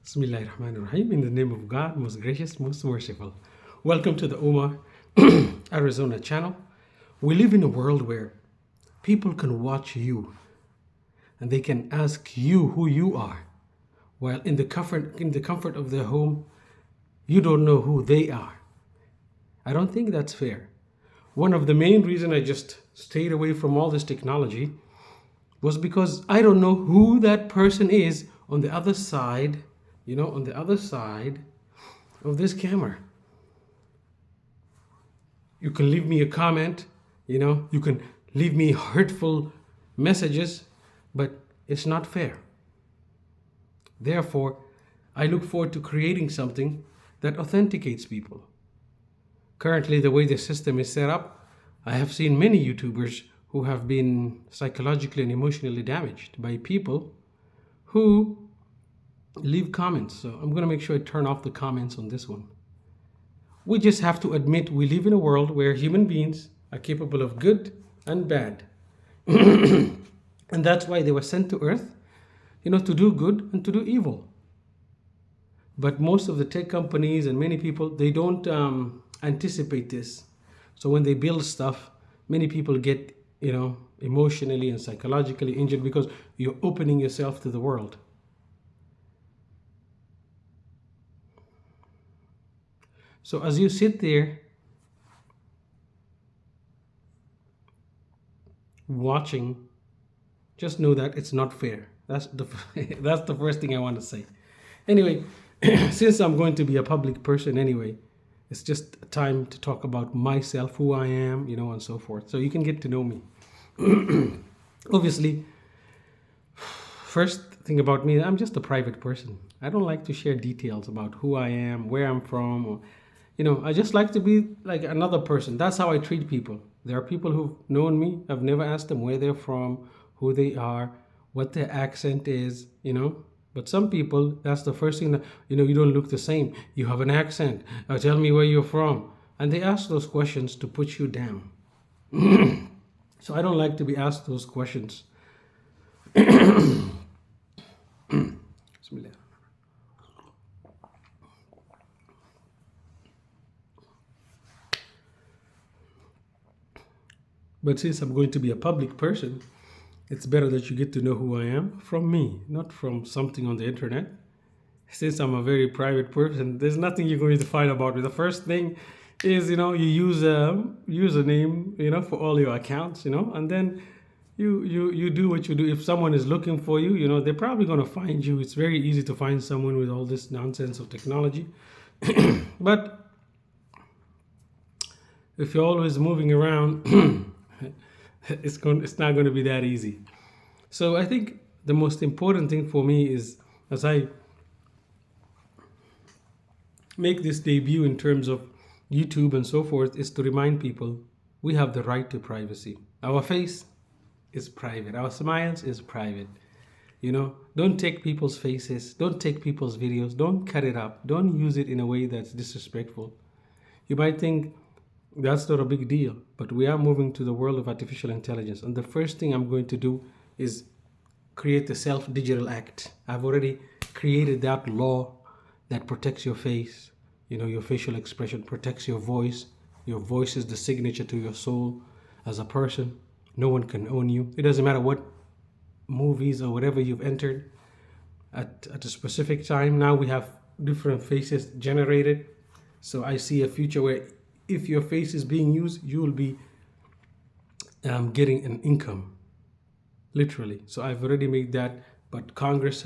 Bismillahirrahmanirrahim. In the name of God, most gracious, most merciful. Welcome to the Omar Arizona channel. We live in a world where people can watch you and they can ask you who you are, while in the comfort of their home, you don't know who they are. I don't think that's fair. One of the main reasons I just stayed away from all this technology was because I don't know who that person is on the other side, on the other side of this camera. You can leave me a comment, you can leave me hurtful messages, but it's not fair. Therefore, I look forward to creating something that authenticates people. Currently, the way the system is set up, I have seen many YouTubers who have been psychologically and emotionally damaged by people who leave comments. So I'm going to make sure I turn off the comments on this one. We just have to admit we live in a world where human beings are capable of good and bad. And that's why they were sent to earth, to do good and to do evil. But most of the tech companies and many people, they don't anticipate this. So when they build stuff, many people get, emotionally and psychologically injured because you're opening yourself to the world. So as you sit there watching, just know that it's not fair. That's the that's the first thing I want to say. Anyway, since I'm going to be a public person anyway, it's just time to talk about myself, who I am, and so forth. So you can get to know me. Obviously, first thing about me, I'm just a private person. I don't like to share details about who I am, where I'm from, or I just like to be like another person. That's how I treat people. There are people who've known me. I've never asked them where they're from, who they are, what their accent is. But some people, that's the first thing that, you don't look the same. You have an accent. Tell me where you're from. And they ask those questions to put you down. So I don't like to be asked those questions. Bismillah. But since I'm going to be a public person, it's better that you get to know who I am from me, not from something on the internet. Since I'm a very private person, there's nothing you're going to find about me. The first thing is, you use a username, for all your accounts, and then you do what you do. If someone is looking for you, they're probably going to find you. It's very easy to find someone with all this nonsense of technology. But if you're always moving around, it's not going to be that easy. So I think the most important thing for me is, as I make this debut in terms of YouTube and so forth, is to remind people we have the right to privacy. Our face is private. Our smiles is private. Don't take people's faces. Don't take people's videos. Don't cut it up. Don't use it in a way that's disrespectful. You might think that's not a big deal, but we are moving to the world of artificial intelligence. And the first thing I'm going to do is create the Self Digital Act. I've already created that law that protects your face, your facial expression, protects your voice. Your voice is the signature to your soul as a person. No one can own you. It doesn't matter what movies or whatever you've entered at a specific time. Now we have different faces generated. So I see a future where if your face is being used, you will be getting an income, literally. So I've already made that, but Congress,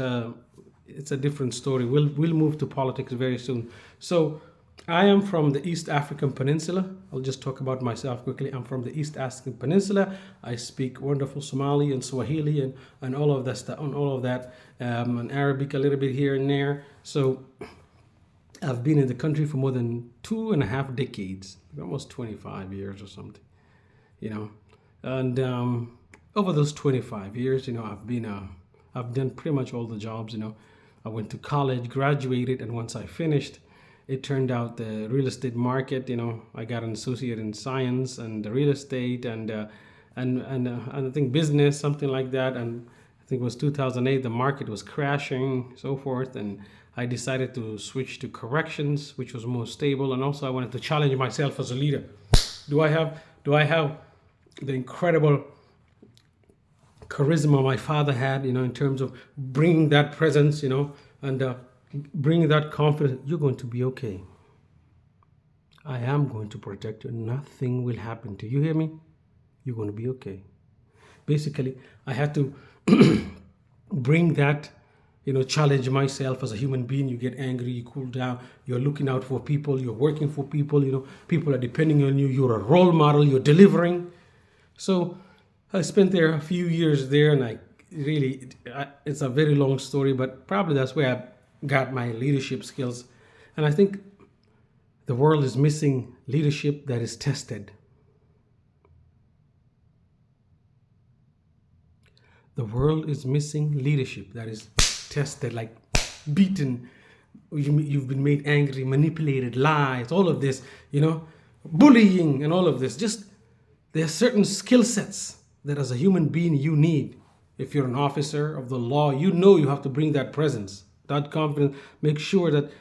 it's a different story. We'll move to politics very soon. So I am from the East African Peninsula. I'll just talk about myself quickly. I'm from the East African Peninsula. I speak wonderful Somali and Swahili and all of that stuff, and Arabic a little bit here and there. So I've been in the country for more than 2.5 decades, almost 25 years or something, and over those 25 years, I've done pretty much all the jobs. I went to college, graduated, and once I finished, it turned out the real estate market. I got an associate in science and the real estate and I think business, something like that, and I think it was 2008, the market was crashing, so forth, and I decided to switch to corrections, which was more stable, and also I wanted to challenge myself as a leader. Do I have the incredible charisma my father had, in terms of bringing that presence, and bringing that confidence? You're going to be okay. I am going to protect you. Nothing will happen to you. Hear me? You're going to be okay. Basically, I had to bring that, challenge myself as a human being. You get angry, you cool down, you're looking out for people, you're working for people, people are depending on you, you're a role model, you're delivering. So I spent there a few years there, and it's a very long story, but probably that's where I got my leadership skills. And I think the world is missing leadership that is tested. The world is missing leadership that is tested, like beaten. You've been made angry, manipulated, lies, all of this, bullying and all of this. Just there are certain skill sets that as a human being you need. If you're an officer of the law, you have to bring that presence, that confidence. Make sure that,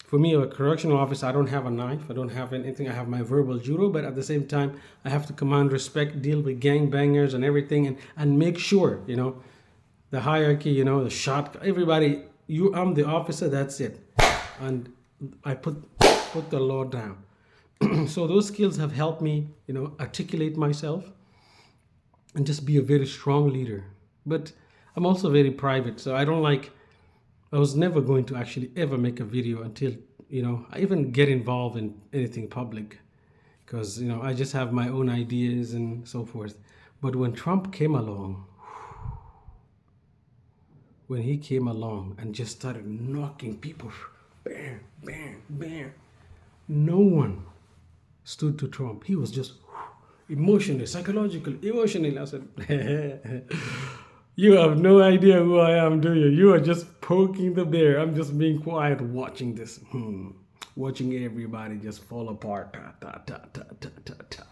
for me, a correctional officer, I don't have a knife. I don't have anything. I have my verbal judo, but at the same time, I have to command respect, deal with gangbangers and everything, and make sure, the hierarchy, the shot, everybody, I'm the officer, that's it. And I put the law down. So those skills have helped me, articulate myself and just be a very strong leader. But I'm also very private, so I was never going to actually ever make a video until, I even get involved in anything public, because, I just have my own ideas and so forth. But when Trump came along, when he came along and just started knocking people, bam, bam, bam, no one stood to Trump. He was just emotionally, psychologically, emotionally. I said, you have no idea who I am, do you? You are just poking the bear. I'm just being quiet watching this. Watching everybody just fall apart. Ta, ta, ta, ta, ta, ta, ta.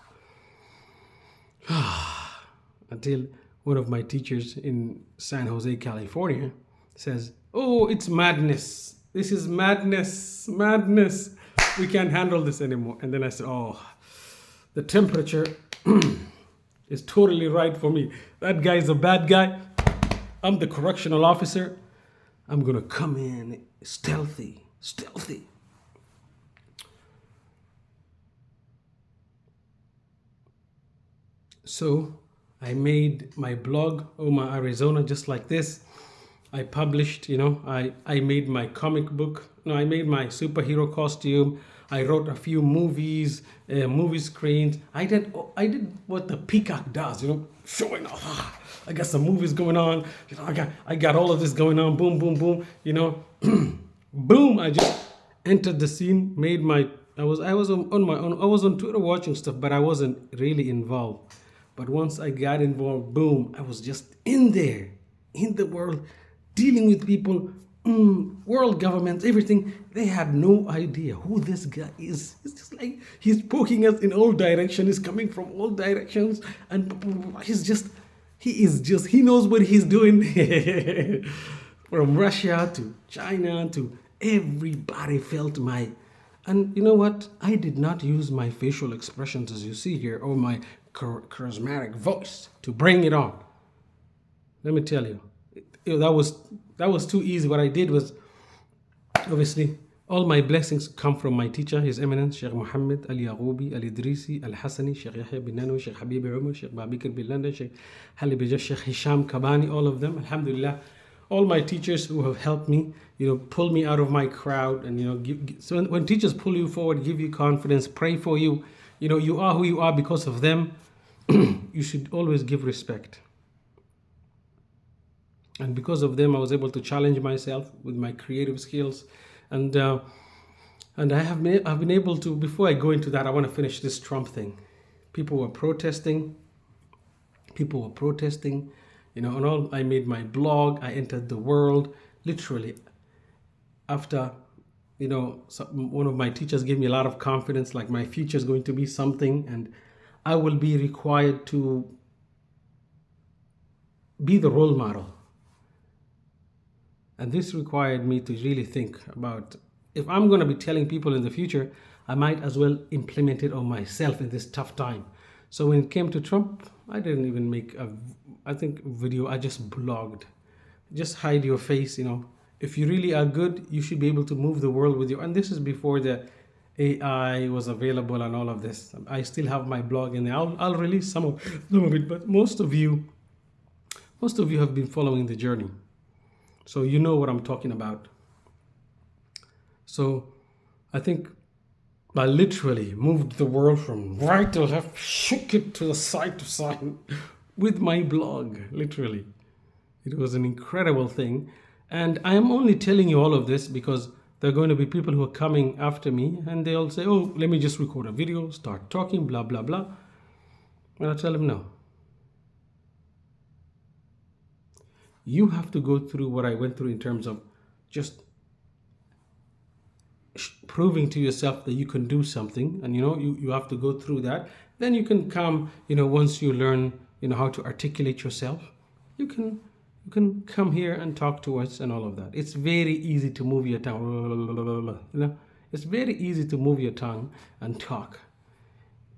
Until one of my teachers in San Jose, California says, oh, it's madness. This is madness, madness. We can't handle this anymore. And then I said, oh, the temperature is totally right for me. That guy is a bad guy. I'm the correctional officer. I'm going to come in stealthy. So I made my blog, Oma Arizona, just like this. I published, I made my comic book. No, I made my superhero costume. I wrote a few movies, movie screens. I did what the peacock does, showing off. I got some movies going on. I got all of this going on. Boom, boom, boom. Boom. I just entered the scene. I was on my own. I was on Twitter watching stuff, but I wasn't really involved. But once I got involved, boom, I was just in there, in the world, dealing with people, world governments, everything. They had no idea who this guy is. It's just like he's poking us in all directions. He's coming from all directions, and he knows what he's doing. From Russia to China to everybody felt and you know what? I did not use my facial expressions as you see here, or my charismatic voice to bring it on. Let me tell you, that was too easy. What I did was, obviously, all my blessings come from my teacher, His Eminence Sheikh Mohammed Al Yaghubi Al Idrisi Al Hassani, Sheikh Yahya bin Nanowi, Sheikh Habib Umar, Sheikh Babikir bin London, Sheikh Hali Bija, Sheikh Hisham Kabani, all of them, alhamdulillah. All my teachers who have helped me, pull me out of my crowd, and so when teachers pull you forward, give you confidence, pray for you, you are who you are because of them. You should always give respect. And because of them, I was able to challenge myself with my creative skills, and I've been able to. Before I go into that, I want to finish this Trump thing. People were protesting, and all. I made my blog. I entered the world literally after. One of my teachers gave me a lot of confidence, like my future is going to be something, and I will be required to be the role model. And this required me to really think about, if I'm going to be telling people in the future, I might as well implement it on myself in this tough time. So when it came to Trump, I didn't even make I think, video. I just blogged. Just hide your face, If you really are good, you should be able to move the world with you. And this is before the AI was available and all of this. I still have my blog in there. I'll release some of it, but most of you have been following the journey. So you know what I'm talking about. So I think I literally moved the world from right to left, shook it to the side to side with my blog, literally. It was an incredible thing. And I am only telling you all of this because there are going to be people who are coming after me and they'll say, oh, let me just record a video, start talking, blah, blah, blah. And I tell them, no. You have to go through what I went through in terms of just proving to yourself that you can do something, and you have to go through that. Then you can come, once you learn how to articulate yourself, you can come here and talk to us and all of that. It's very easy to move your tongue, it's very easy to move your tongue and talk.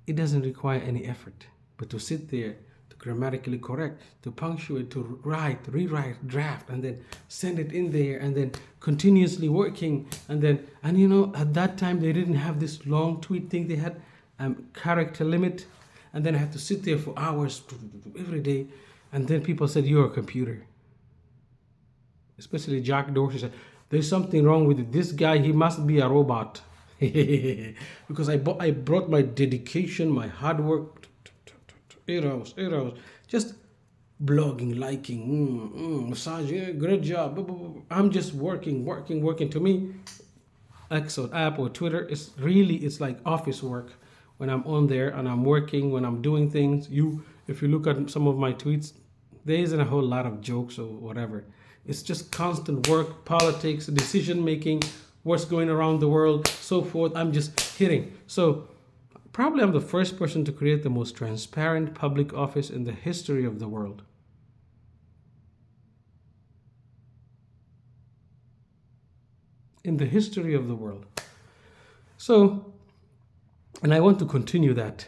It doesn't require any effort, but to sit there, to grammatically correct, to punctuate, to write, rewrite, draft, and then send it in there, and then continuously working, and at that time they didn't have this long tweet thing. They had character limit, and then I had to sit there for hours every day, and then people said, you're a computer. Especially Jack Dorsey said, there's something wrong with it. This guy, he must be a robot. Because I brought my dedication, my hard work, 8 hours, just blogging, liking, massage, great job. I'm just working. To me, X or app or Twitter, it's like office work. When I'm on there and I'm working, when I'm doing things, if you look at some of my tweets, there isn't a whole lot of jokes or whatever. It's just constant work, politics, decision making, what's going around the world, so forth. I'm just hitting. So probably I'm the first person to create the most transparent public office in the history of the world. In the history of the world. So, and I want to continue that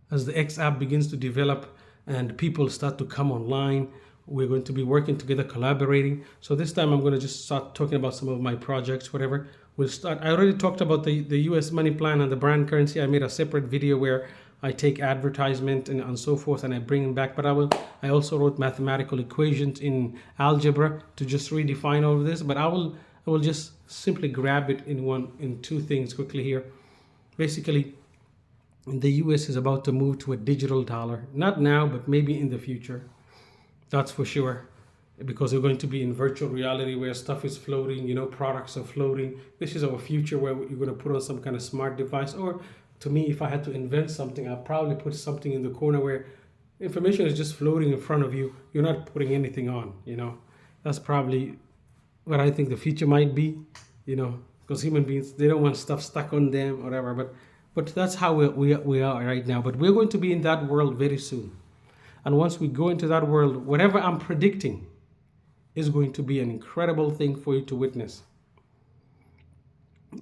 as the X app begins to develop and people start to come online. We're going to be working together, collaborating. So this time I'm going to just start talking about some of my projects, whatever. We'll start. I already talked about the US money plan and the brand currency. I made a separate video where I take advertisement and so forth and I bring them back. But I also wrote mathematical equations in algebra to just redefine all of this. But I will just simply grab it in two things quickly here. Basically, the US is about to move to a digital dollar. Not now, but maybe in the future. That's for sure. Because we're going to be in virtual reality where stuff is floating, products are floating. This is our future where you're going to put on some kind of smart device. Or to me, if I had to invent something, I'd probably put something in the corner where information is just floating in front of you. You're not putting anything on, That's probably what I think the future might be, because human beings, they don't want stuff stuck on them or whatever. But that's how we are right now. But we're going to be in that world very soon. And once we go into that world, whatever I'm predicting is going to be an incredible thing for you to witness.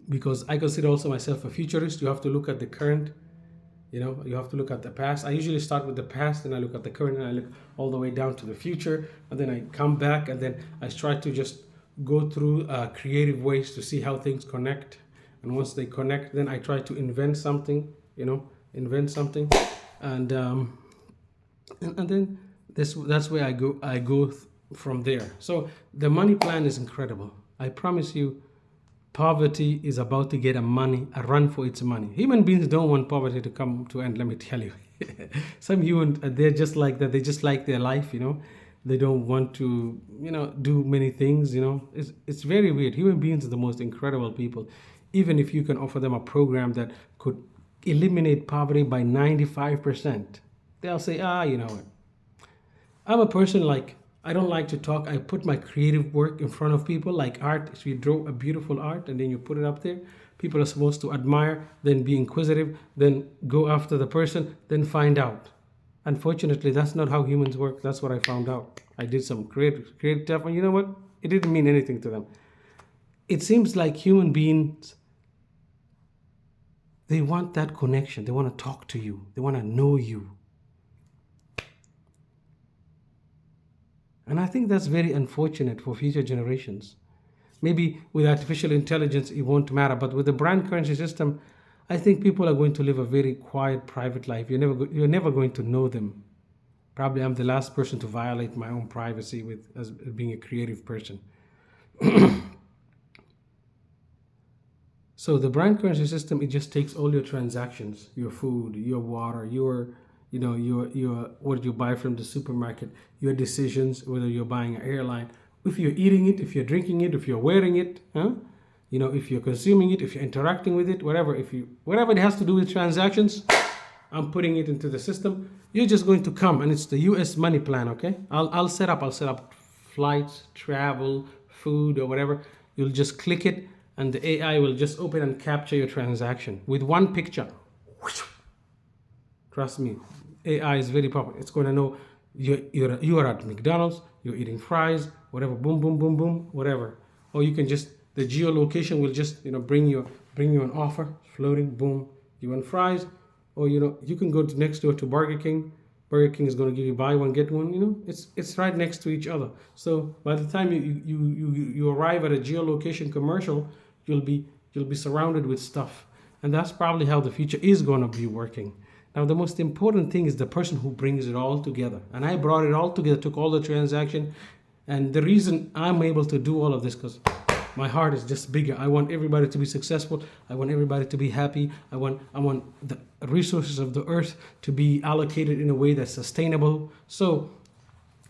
Because I consider also myself a futurist. You have to look at the current, you have to look at the past. I usually start with the past, and I look at the current, and I look all the way down to the future. And then I come back, and then I try to just go through creative ways to see how things connect. And once they connect, then I try to invent something, and then that's where I go from there. So the money plan is incredible. I promise you, poverty is about to get a run for its money. Human beings don't want poverty to come to end, let me tell you. Some humans, they're just like that. They just like their life, They don't want to, do many things, It's very weird. Human beings are the most incredible people. Even if you can offer them a program that could eliminate poverty by 95%, they'll say, you know what? I'm a person I don't like to talk. I put my creative work in front of people, like art. So you draw a beautiful art and then you put it up there. People are supposed to admire, then be inquisitive, then go after the person, then find out. Unfortunately, that's not how humans work. That's what I found out. I did some creative stuff, and you know what? It didn't mean anything to them. It seems like human beings, they want that connection. They want to talk to you. They want to know you. And I think that's very unfortunate for future generations. Maybe with artificial intelligence, it won't matter. But with the brand currency system, I think people are going to live a very quiet, private life. You're never going to know them. Probably I'm the last person to violate my own privacy with as being a creative person. So the brand currency system, it just takes all your transactions, your food, your water, your what you buy from the supermarket, your decisions, whether you're buying an airline, if you're eating it, if you're drinking it, if you're wearing it, huh? If you're consuming it, if you're interacting with it, whatever it has to do with transactions, I'm putting it into the system. You're just going to come, and it's the US money plan, okay? I'll set up flights, travel, food, or whatever. You'll just click it, and the AI will just open and capture your transaction with one picture. Trust me, AI is very powerful. It's going to know you are at McDonald's, you're eating fries, whatever, boom, boom, boom, boom, whatever. Or you can just, the geolocation will just, bring you an offer, floating, boom, you want fries. Or, you can go next door to Burger King. Burger King is going to give you buy one, get one, it's right next to each other. So by the time you arrive at a geolocation commercial, you'll be surrounded with stuff. And that's probably how the future is going to be working. Now, the most important thing is the person who brings it all together. And I brought it all together, took all the transaction. And the reason I'm able to do all of this, because my heart is just bigger. I want everybody to be successful. I want everybody to be happy. I want the resources of the earth to be allocated in a way that's sustainable. So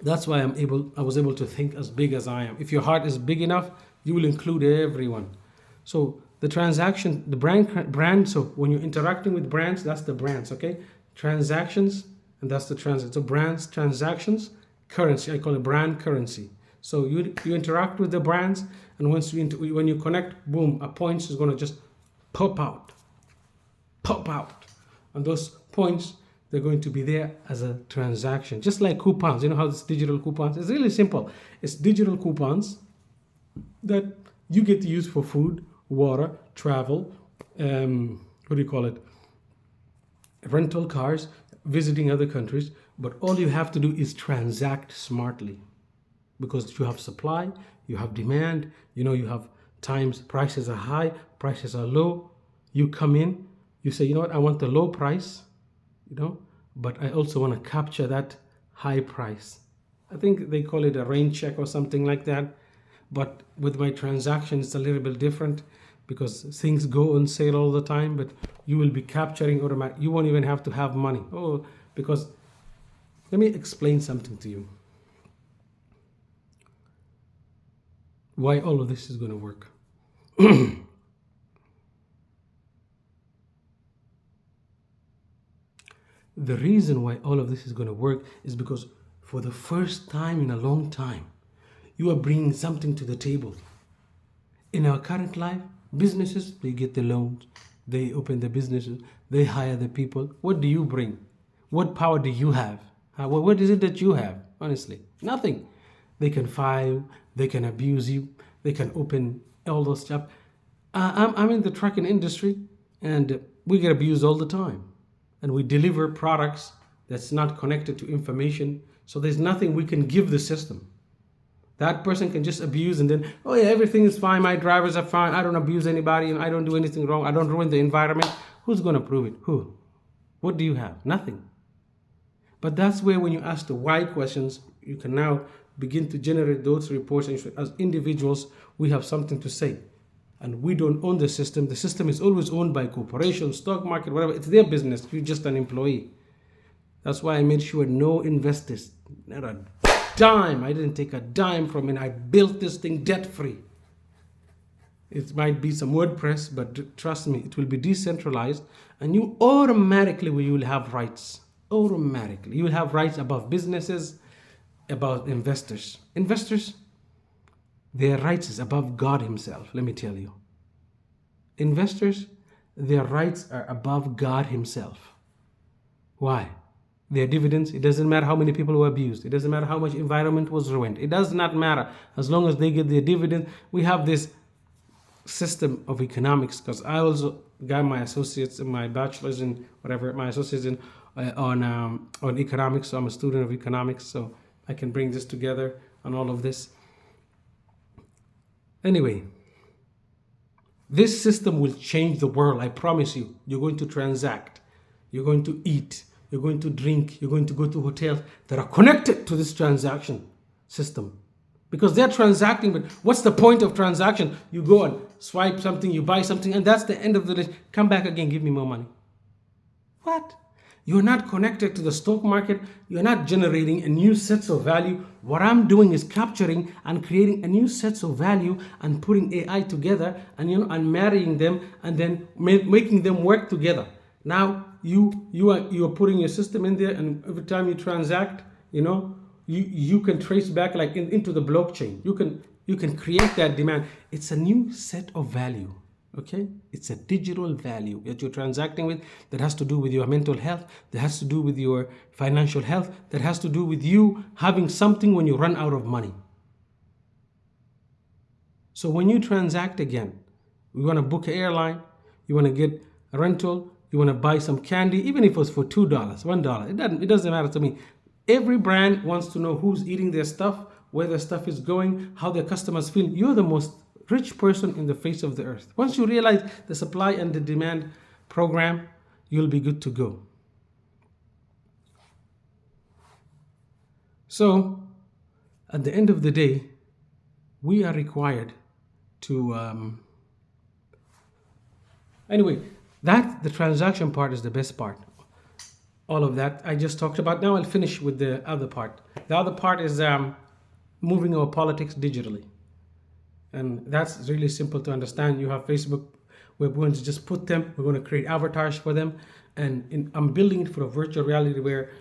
that's why I was able to think as big as I am. If your heart is big enough, you will include everyone. So the transaction, the brand. So when you're interacting with brands, that's the brands, okay? Transactions, and that's the transit. So brands, transactions, currency. I call it brand currency. So you interact with the brands, and when you connect, boom, a point is going to just pop out, and those points, they're going to be there as a transaction, just like coupons. You know how it's digital coupons? It's really simple. It's digital coupons that you get to use for food, water, travel, rental cars, visiting other countries. But all you have to do is transact smartly, because you have supply, you have demand, you have times prices are high, prices are low. You come in, you say, you know what, I want the low price, but I also want to capture that high price. I think they call it a rain check or something like that. But with my transactions, it's a little bit different, because things go on sale all the time, but you will be capturing automatic. You won't even have to have money. Because let me explain something to you. Why all of this is going to work. The reason why all of this is going to work is because for the first time in a long time, you are bringing something to the table. In our current life, businesses, they get the loans, they open the businesses, they hire the people. What do you bring? What power do you have? What is it that you have? Honestly, nothing. They can fire you, they can abuse you, they can open all those stuff. I'm in the trucking industry, and we get abused all the time. And we deliver products that's not connected to information. So there's nothing we can give the system. That person can just abuse, and then, oh yeah, everything is fine. My drivers are fine. I don't abuse anybody, and I don't do anything wrong. I don't ruin the environment. Who's going to prove it? Who? What do you have? Nothing. But that's where, when you ask the why questions, you can now begin to generate those reports. And as individuals, we have something to say. And we don't own the system. The system is always owned by corporations, stock market, whatever. It's their business. You're just an employee. That's why I made sure no investors, not a dime. I didn't take a dime from it. I built this thing debt-free. It might be some WordPress, but trust me, it will be decentralized, and you automatically will have rights. Automatically. You will have rights above businesses, about investors. Investors, their rights is above God himself, let me tell you. Investors, their rights are above God himself. Why? their dividends. It doesn't matter how many people were abused. It doesn't matter how much environment was ruined. It does not matter. As long as they get their dividend, we have this system of economics, because I also got my associates and my bachelor's in whatever, my associates in on economics. So I'm a student of economics, so I can bring this together on all of this. Anyway, this system will change the world. I promise you. You're going to transact. You're going to eat. You're going to drink. You're going to go to hotels that are connected to this transaction system. Because they're transacting, but what's the point of transaction? You go and swipe something, you buy something, and that's the end of the day. Come back again, give me more money. What? You're not connected to the stock market. You're not generating a new sets of value. What I'm doing is capturing and creating a new sets of value and putting AI together and and marrying them and then making them work together. Now you are putting your system in there, and every time you transact, you can trace back like into the blockchain. You can create that demand. It's a new set of value. Okay, it's a digital value that you're transacting with, that has to do with your mental health, that has to do with your financial health, that has to do with you having something when you run out of money. So when you transact again, you want to book an airline, you want to get a rental, you want to buy some candy, even if it was for $2, $1, it doesn't matter to me. Every brand wants to know who's eating their stuff, where their stuff is going, how their customers feel. You're the most rich person in the face of the earth. Once you realize the supply and the demand program, you'll be good to go. So at the end of the day, we are required to anyway, the transaction part is the best part. All of that I just talked about. Now I'll finish with the other part. The other part is moving our politics digitally. And that's really simple to understand. You have Facebook. We're going to just put them. We're going to create avatars for them. And I'm building it for a virtual reality where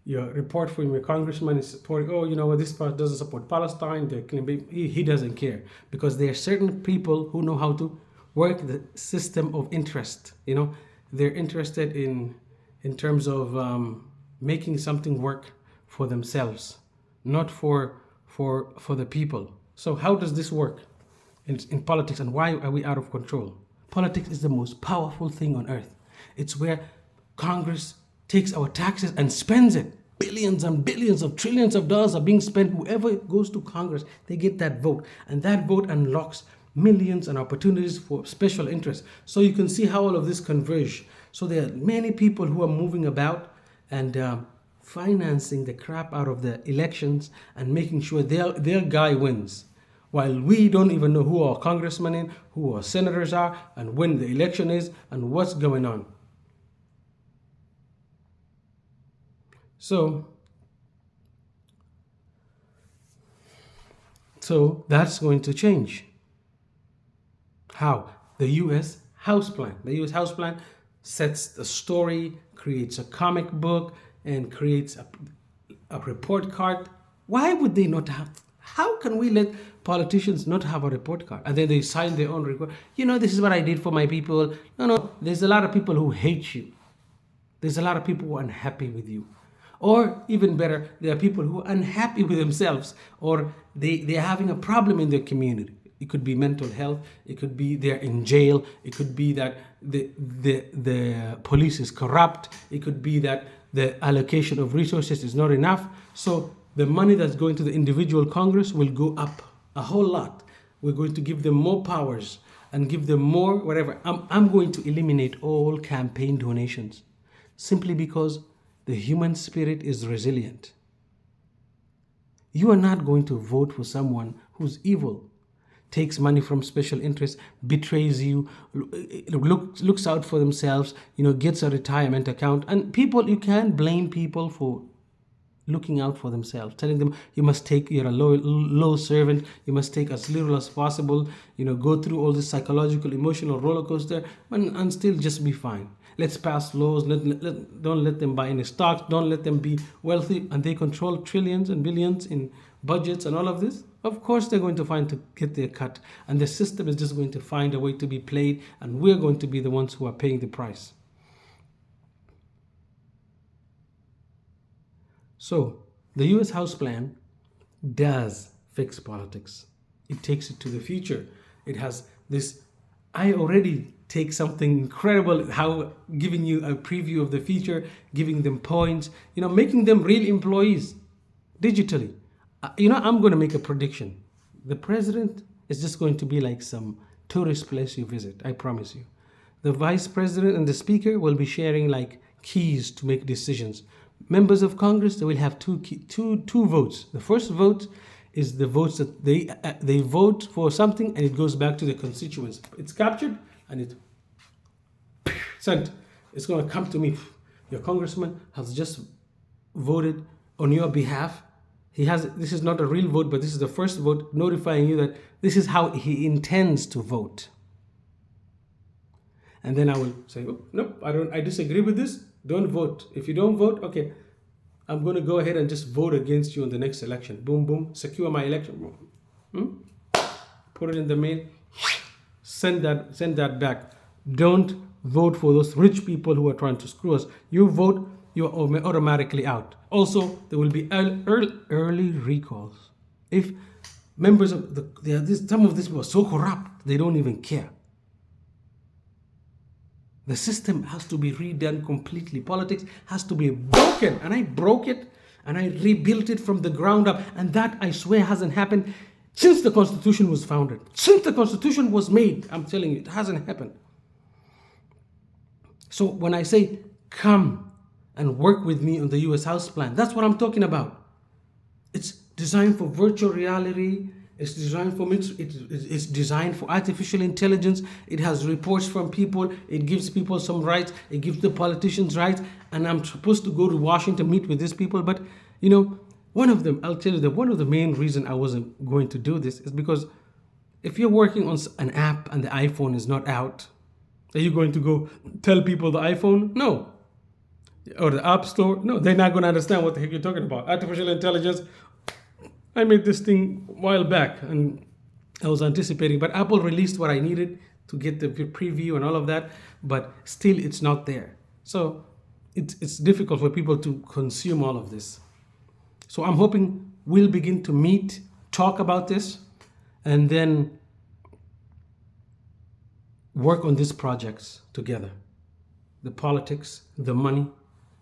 your report from your congressman is supporting, this part doesn't support Palestine. He doesn't care. Because there are certain people who know how to work the system of interest. They're interested in terms of making something work for themselves, not for the people. So how does this work in politics, and why are we out of control? Politics is the most powerful thing on earth. It's where Congress takes our taxes and spends it. Billions and billions of trillions of dollars are being spent. Whoever goes to Congress, they get that vote. And that vote unlocks millions and opportunities for special interests. So you can see how all of this converge. So there are many people who are moving about and financing the crap out of the elections and making sure their guy wins. While we don't even know who our congressmen are, who our senators are, and when the election is, and what's going on. So that's going to change. How? The U.S. House Plan. The U.S. House Plan sets the story, creates a comic book, and creates a report card. Why would they not have? How can we let politicians not have a report card? And then they sign their own report. This is what I did for my people. No. There's a lot of people who hate you. There's a lot of people who are unhappy with you. Or even better, there are people who are unhappy with themselves, or they're having a problem in their community. It could be mental health. It could be they're in jail. It could be that the police is corrupt. It could be that the allocation of resources is not enough. So the money that's going to the individual Congress will go up a whole lot. We're going to give them more powers and give them more whatever. I'm going to eliminate all campaign donations simply because the human spirit is resilient. You are not going to vote for someone who's evil, takes money from special interests, betrays you, looks out for themselves, gets a retirement account. And you can't blame people for looking out for themselves, telling them you're a low servant, you must take as little as possible, go through all this psychological, emotional roller coaster and still just be fine. Let's pass laws, don't let them buy any stocks, don't let them be wealthy, and they control trillions and billions in budgets and all of this. Of course they're going to find to get their cut, and the system is just going to find a way to be played, and we're going to be the ones who are paying the price. So the US House plan does fix politics. It takes it to the future. It has this. I already take something incredible, how giving you a preview of the future, giving them points, making them real employees digitally. I'm going to make a prediction. The president is just going to be like some tourist place you visit, I promise you. The vice president and the speaker will be sharing like keys to make decisions. Members of Congress, they will have two votes. The first vote is the votes that they vote for something and it goes back to the constituents. It's captured and it sent. It's going to come to me. Your congressman has just voted on your behalf. This is not a real vote, but this is the first vote notifying you that this is how he intends to vote. And then I will say, oh, nope, I disagree with this. Don't vote. If you don't vote, okay, I'm going to go ahead and just vote against you in the next election. Boom, boom, secure my election. Put it in the mail. Send that back. Don't vote for those rich people who are trying to screw us. You vote, you're automatically out. Also, there will be early recalls. If members of some of these people are so corrupt, they don't even care. The system has to be redone completely. Politics has to be broken. And I broke it and I rebuilt it from the ground up. And that, I swear, hasn't happened since the Constitution was founded. Since the Constitution was made, I'm telling you, it hasn't happened. So when I say, come and work with me on the US House plan, that's what I'm talking about. It's designed for virtual reality. It's designed for it's designed for artificial intelligence. It has reports from people. It gives people some rights. It gives the politicians rights. And I'm supposed to go to Washington, meet with these people. But, one of them, I'll tell you that one of the main reasons I wasn't going to do this is because if you're working on an app and the iPhone is not out, are you going to go tell people the iPhone? No. Or the App Store? No, they're not going to understand what the heck you're talking about. Artificial intelligence. I made this thing a while back and I was anticipating, but Apple released what I needed to get the preview and all of that, but still it's not there. So it's difficult for people to consume all of this. So I'm hoping we'll begin to meet, talk about this, and then work on these projects together. The politics, the money,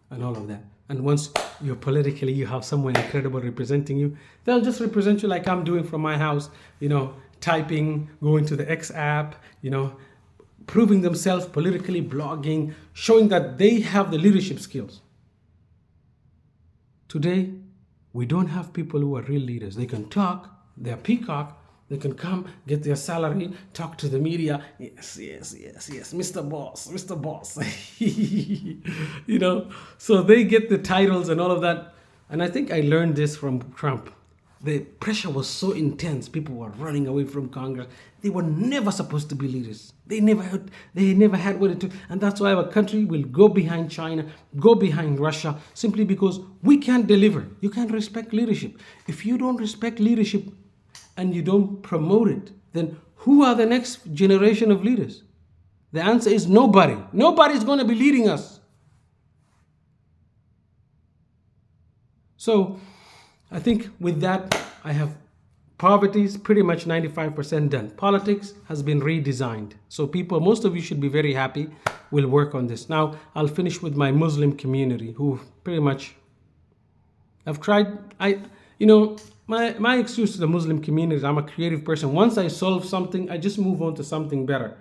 and all of that. And once you have someone incredible representing you, they'll just represent you like I'm doing from my house, typing, going to the X app, proving themselves politically, blogging, showing that they have the leadership skills. Today, we don't have people who are real leaders. They can talk, they're peacock, they can come, get their salary, talk to the media. Yes, Mr. Boss. So they get the titles and all of that. And I think I learned this from Trump. The pressure was so intense. People were running away from Congress. They were never supposed to be leaders. They never had what it took. And that's why our country will go behind China, go behind Russia, simply because we can't deliver. You can't respect leadership. If you don't respect leadership, and you don't promote it, then who are the next generation of leaders? The answer is nobody. Nobody's going to be leading us. So I think with that, I have poverty is pretty much 95% done. Politics has been redesigned. So most of you should be very happy. We'll work on this. Now, I'll finish with my Muslim community who pretty much have tried. My excuse to the Muslim community is I'm a creative person. Once I solve something, I just move on to something better.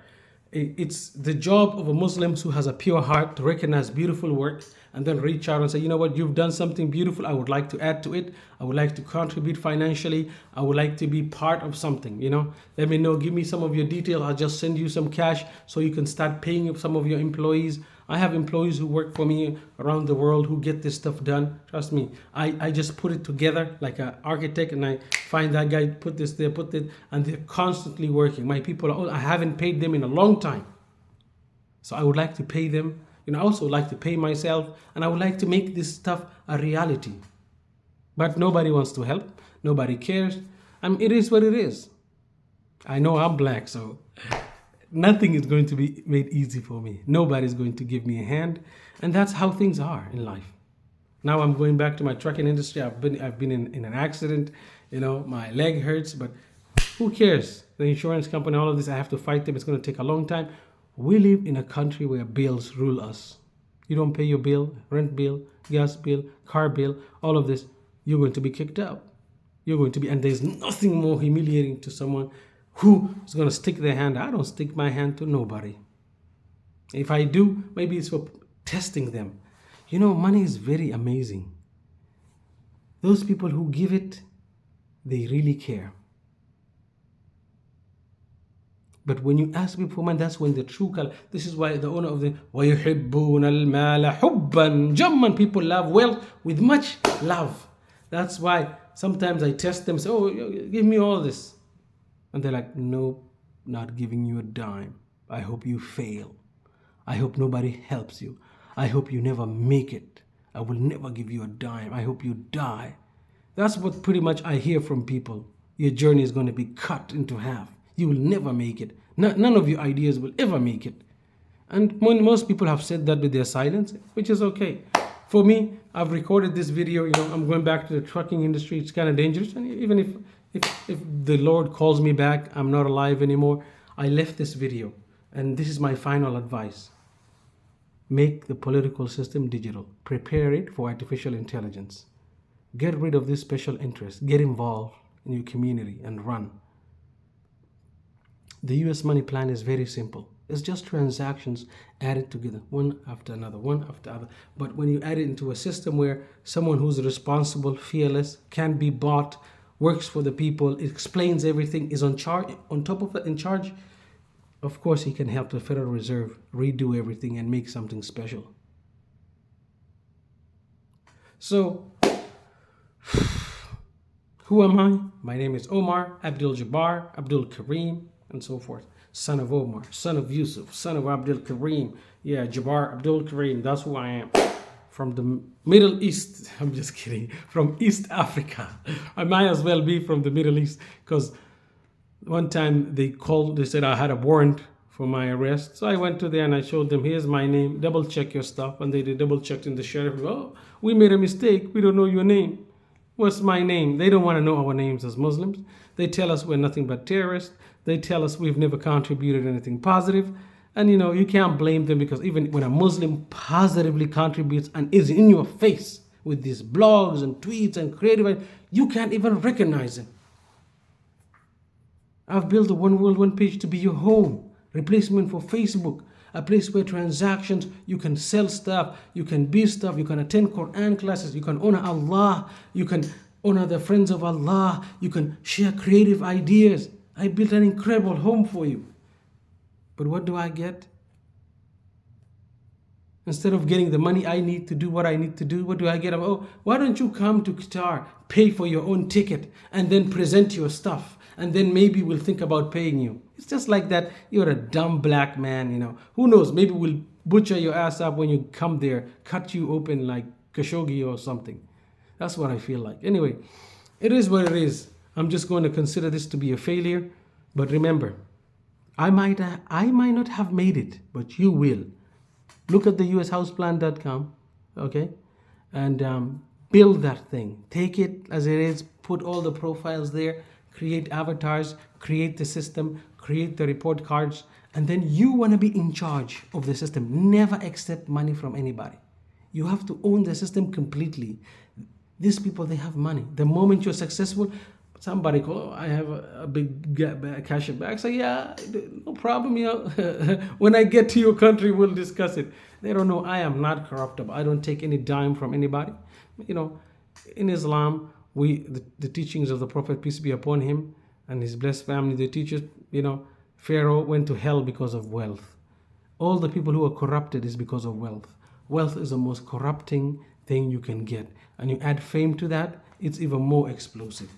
It's the job of a Muslim who has a pure heart to recognize beautiful work and then reach out and say, you know what, you've done something beautiful. I would like to add to it. I would like to contribute financially. I would like to be part of something, Let me know, give me some of your details. I'll just send you some cash so you can start paying some of your employees. I have employees who work for me around the world who get this stuff done. Trust me, I just put it together like an architect and I find that guy, put this there, put it, and they're constantly working. My people, I haven't paid them in a long time. So I would like to pay them. I also like to pay myself and I would like to make this stuff a reality. But nobody wants to help. Nobody cares. It is what it is. I know I'm black, so nothing is going to be made easy for me. Nobody's going to give me a hand. And that's how things are in life. Now I'm going back to my trucking industry. I've been in an accident, my leg hurts, but who cares? The insurance company, all of this, I have to fight them. It's going to take a long time. We live in a country where bills rule us. You don't pay your bill, rent bill, gas bill, car bill, all of this, you're going to be kicked out. You're going to be, and there's nothing more humiliating to someone who is going to stick their hand. I don't stick my hand to nobody. If I do, maybe it's for testing them. Money is very amazing. Those people who give it, they really care. But when you ask people for money, that's when the true color. This is why the owner of the وَيُحِبُّونَ الْمَالَ حُبًّا جَمًّا. People love wealth with much love. That's why sometimes I test them, say, oh, give me all this. And they're like, no, not giving you a dime. I hope you fail. I hope nobody helps you. I hope you never make it. I will never give you a dime. I hope you die. That's what pretty much I hear from people. Your journey is going to be cut into half. You will never make it. None of your ideas will ever make it. And most people have said that with their silence, which is okay. For me, I've recorded this video. I'm going back to the trucking industry. It's kind of dangerous. And even if the Lord calls me back, I'm not alive anymore, I left this video. And this is my final advice. Make the political system digital. Prepare it for artificial intelligence. Get rid of this special interest. Get involved in your community and run. The US money plan is very simple. It's just transactions added together, one after another, one after other. But when you add it into a system where someone who's responsible, fearless, can be bought, works for the people, explains everything, is on top of it, in charge, of course he can help the Federal Reserve redo everything and make something special. So, who am I? My name is Omar Abdul Jabbar, Abdul Kareem, and so forth. Son of Omar, son of Yusuf, son of Abdul Kareem. Yeah, Jabbar Abdul Kareem, that's who I am. From the Middle East. I'm just kidding. From East Africa. I might as well be from the Middle East, because one time they said I had a warrant for my arrest. So I went to there and I showed them, here's my name, double check your stuff. And they did double checked in the sheriff. Oh, we made a mistake. We don't know your name. What's my name? They don't want to know our names as Muslims. They tell us we're nothing but terrorists. They tell us we've never contributed anything positive. And you can't blame them, because even when a Muslim positively contributes and is in your face with these blogs and tweets and creative, you can't even recognize him. I've built a One World, One Page to be your home, replacement for Facebook, a place where transactions, you can sell stuff, you can be stuff, you can attend Quran classes, you can honor Allah, you can honor the friends of Allah, you can share creative ideas. I built an incredible home for you. But what do I get? Instead of getting the money I need to do what I need to do, what do I get? Oh, why don't you come to Qatar, pay for your own ticket, and then present your stuff, and then maybe we'll think about paying you. It's just like that. You're a dumb black man, Who knows? Maybe we'll butcher your ass up when you come there, cut you open like Khashoggi or something. That's what I feel like. Anyway, it is what it is. I'm just going to consider this to be a failure. But remember, I might not have made it, but you will. Look at the ushouseplan.com, okay? And build that thing. Take it as it is, put all the profiles there, create avatars, create the system, create the report cards, and then you want to be in charge of the system. Never accept money from anybody. You have to own the system completely. These people, they have money. The moment you're successful, somebody call, I have a big cash back. I say, yeah, no problem. When I get to your country, we'll discuss it. They don't know I am not corruptible. I don't take any dime from anybody. In Islam, the teachings of the Prophet, peace be upon him, and his blessed family, they teach us, Pharaoh went to hell because of wealth. All the people who are corrupted is because of wealth. Wealth is the most corrupting thing you can get. And you add fame to that, it's even more explosive.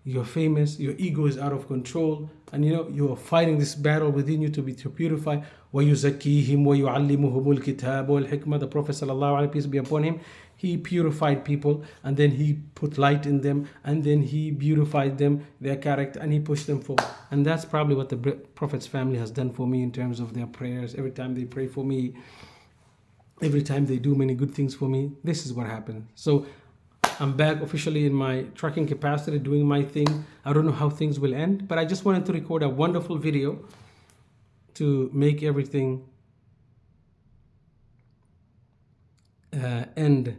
You're famous, your ego is out of control, and you are fighting this battle within you to purify. وَيُزَكِّيهِمْ وَيُعَلِّمُهُمُ الْكِتَابَ وَالْحِكْمَةِ. The Prophet sallallahu peace be upon him, he purified people, and then he put light in them, and then he beautified them, their character, and he pushed them forward. And that's probably what the Prophet's family has done for me in terms of their prayers. Every time they pray for me, Every time they do many good things for me, this is what happens. So I'm back officially in my trucking capacity, doing my thing. I don't know how things will end, but I just wanted to record a wonderful video to make everything end,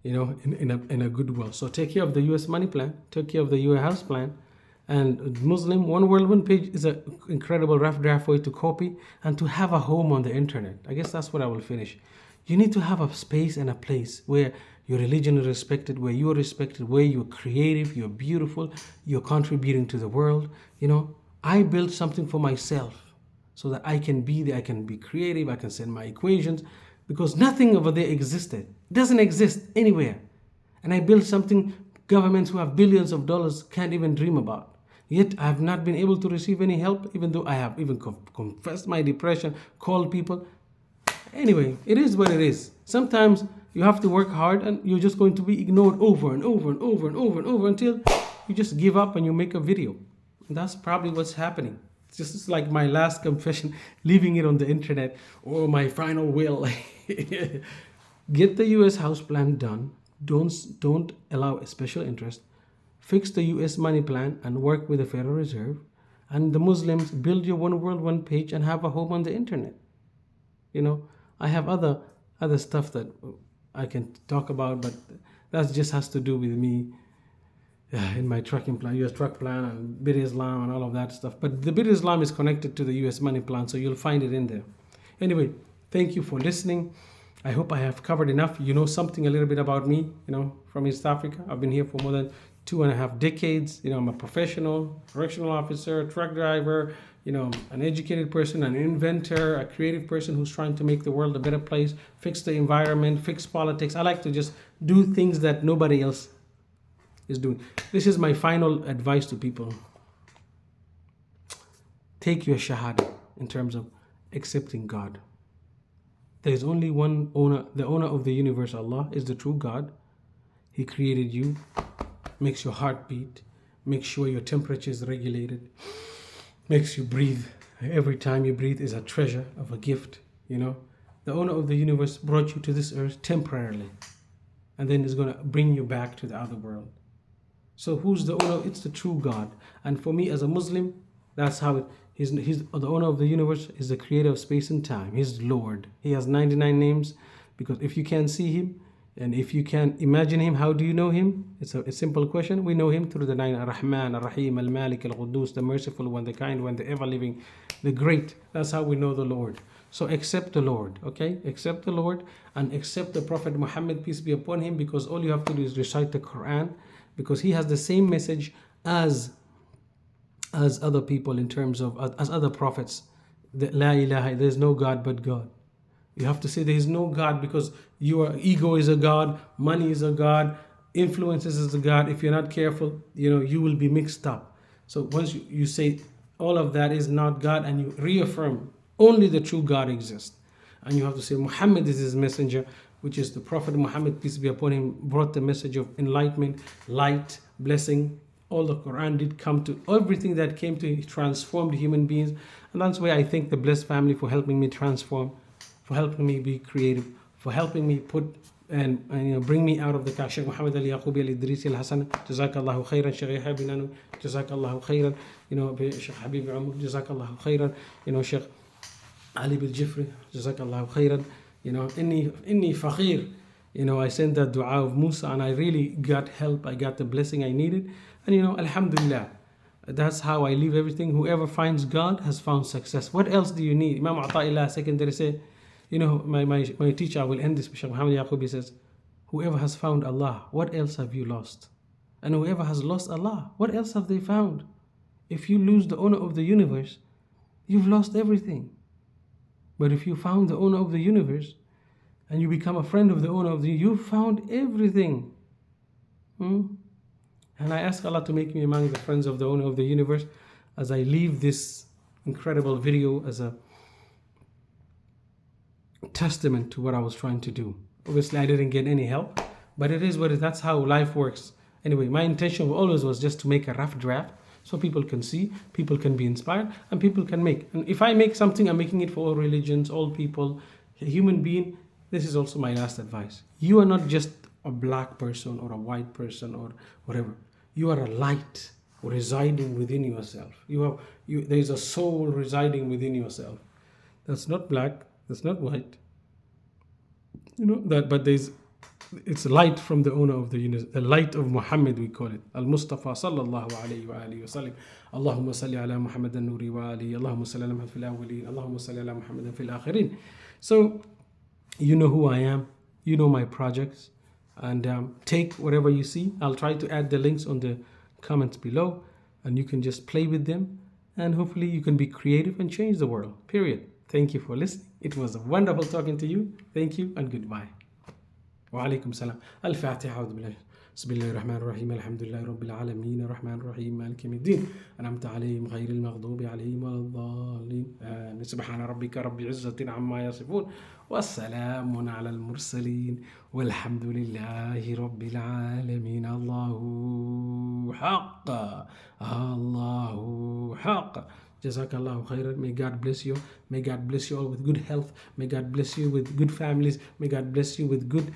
in a good way. So take care of the U.S. money plan, take care of the U.S. house plan, and Muslim One World One page is an incredible rough draft for you to copy and to have a home on the internet. I guess that's what I will finish. You need to have a space and a place where your religion is respected, where you are respected, where you're creative, you're beautiful, you're contributing to the world. I built something for myself so that I can be there, I can be creative, I can send my equations, because nothing over there existed. It doesn't exist anywhere. And I built something governments who have billions of dollars can't even dream about. Yet I have not been able to receive any help, even though I have even confessed my depression, called people. Anyway, it is what it is. Sometimes you have to work hard and you're just going to be ignored over and over and over and over and over until you just give up and you make a video. And that's probably what's happening. It's just like my last confession, leaving it on the internet, or my final will. Get the US house plan done. Don't allow a special interest. Fix the US money plan and work with the Federal Reserve. And the Muslims, build your One World One page and have a home on the internet. I have other stuff that I can talk about, but that just has to do with me in my trucking plan, US truck plan, and Bid Islam and all of that stuff. But the Bid Islam is connected to the US money plan, so you'll find it in there. Anyway, thank you for listening. I hope I have covered enough. You know something a little bit about me, from East Africa. I've been here for more than 2.5 decades. I'm a professional, correctional officer, truck driver, an educated person, an inventor, a creative person who's trying to make the world a better place, fix the environment, fix politics. I like to just do things that nobody else is doing. This is my final advice to people. Take your shahada in terms of accepting God. There is only one owner. The owner of the universe, Allah, is the true God. He created you, makes your heart beat, makes sure your temperature is regulated, makes you breathe. Every time you breathe is a treasure of a gift, The owner of the universe brought you to this earth temporarily, and then is going to bring you back to the other world. So who's the owner? It's the true God. And for me as a Muslim, that's how he's the owner of the universe, is the creator of space and time. He's Lord. He has 99 names, because if you can't see him and if you can't imagine him, how do you know him? It's a simple question. We know him through the 9: Ar-Rahman, Ar-Rahim, Al-Malik, Al-Quddus, the merciful one, the kind one, the ever-living, the great. That's how we know the Lord. So accept the Lord, okay? Accept the Lord and accept the Prophet Muhammad, peace be upon him, because all you have to do is recite the Quran, because he has the same message as other people, in terms of as other prophets. La ilaha, there is no God but God. You have to say there is no God, because your ego is a God, money is a God, influences is a God. If you're not careful, you will be mixed up. So once you say all of that is not God, and you reaffirm only the true God exists, and you have to say Muhammad is his messenger, which is the Prophet Muhammad, peace be upon him, brought the message of enlightenment, light, blessing. All the Quran did come to, everything that came to, transformed human beings. And that's why I thank the blessed family for helping me transform, for helping me be creative, for helping me put and bring me out of the Sheikh Muhammad Ali Yaqubi Al Idrisi Al Hassan, Jazakallahu khairan, Sheikh Habib Nanu, Jazakallahu khairan, Sheikh Habib Umar, Jazakallahu khairan, Sheikh Ali Bil Jifri, Jazakallahu khairan, inni fakhir. I sent that dua of Musa, and I really got help. I got the blessing I needed. And alhamdulillah, that's how I leave everything. Whoever finds God has found success. What else do you need? Imam Ata'illah secondary say, my teacher, I will end this, Sheikh Muhammad Yaqubi says, whoever has found Allah, what else have you lost? And whoever has lost Allah, what else have they found? If you lose the owner of the universe, you've lost everything. But if you found the owner of the universe, and you become a friend of the owner of the, you found everything. And I ask Allah to make me among the friends of the owner of the universe, as I leave this incredible video as a testament to what I was trying to do. Obviously, I didn't get any help, but it is what it is. That's how life works. Anyway, my intention always was just to make a rough draft, so people can see, people can be inspired, and people can make. And if I make something, I'm making it for all religions, all people. A human being this is also my last advice. You are not just a black person or a white person or whatever. You are a light residing within yourself. There is a soul residing within yourself. That's not black, that's not white. But it's light from the owner of the universe, the light of Muhammad, we call it. Al-Mustafa sallallahu alayhi wa alihi wa sallam. Allahumma salli ala Muhammadan nuri wa alihi. Allahumma salli ala Muhammad fil awwalin. Allahumma salli ala Muhammadan fil akhirin. So, you know who I am. You know my projects. And take whatever you see. I'll try to add the links on the comments below. And you can just play with them. And hopefully you can be creative and change the world. Period. Thank you for listening. It was wonderful talking to you. Thank you and goodbye. وعليكم السلام. الفاتحة. أعوذ بالله. بسم الله الرحمن الرحيم. الحمد لله رب العالمين الرحمن الرحيم مالك يوم الدين أنعمت عليهم غير المغضوب عليهم ولا الضالين آمين. سبحان ربك رب العزة عما يصفون والسلام على المرسلين والحمد لله رب العالمين. الله حق. الله حق. Jazakallahu khairan. May God bless you. May God bless you all with good health. May God bless you with good families. May God bless you with good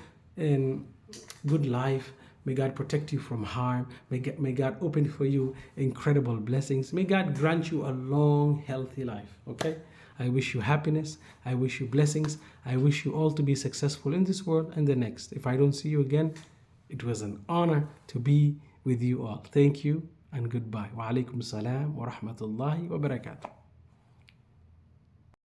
life. May God protect you from harm. May God open for you incredible blessings. May God grant you a long, healthy life. Okay? I wish you happiness. I wish you blessings. I wish you all to be successful in this world and the next. If I don't see you again, it was an honor to be with you all. Thank you and goodbye. Wa alaikum salam wa rahmatullahi wa barakatuh.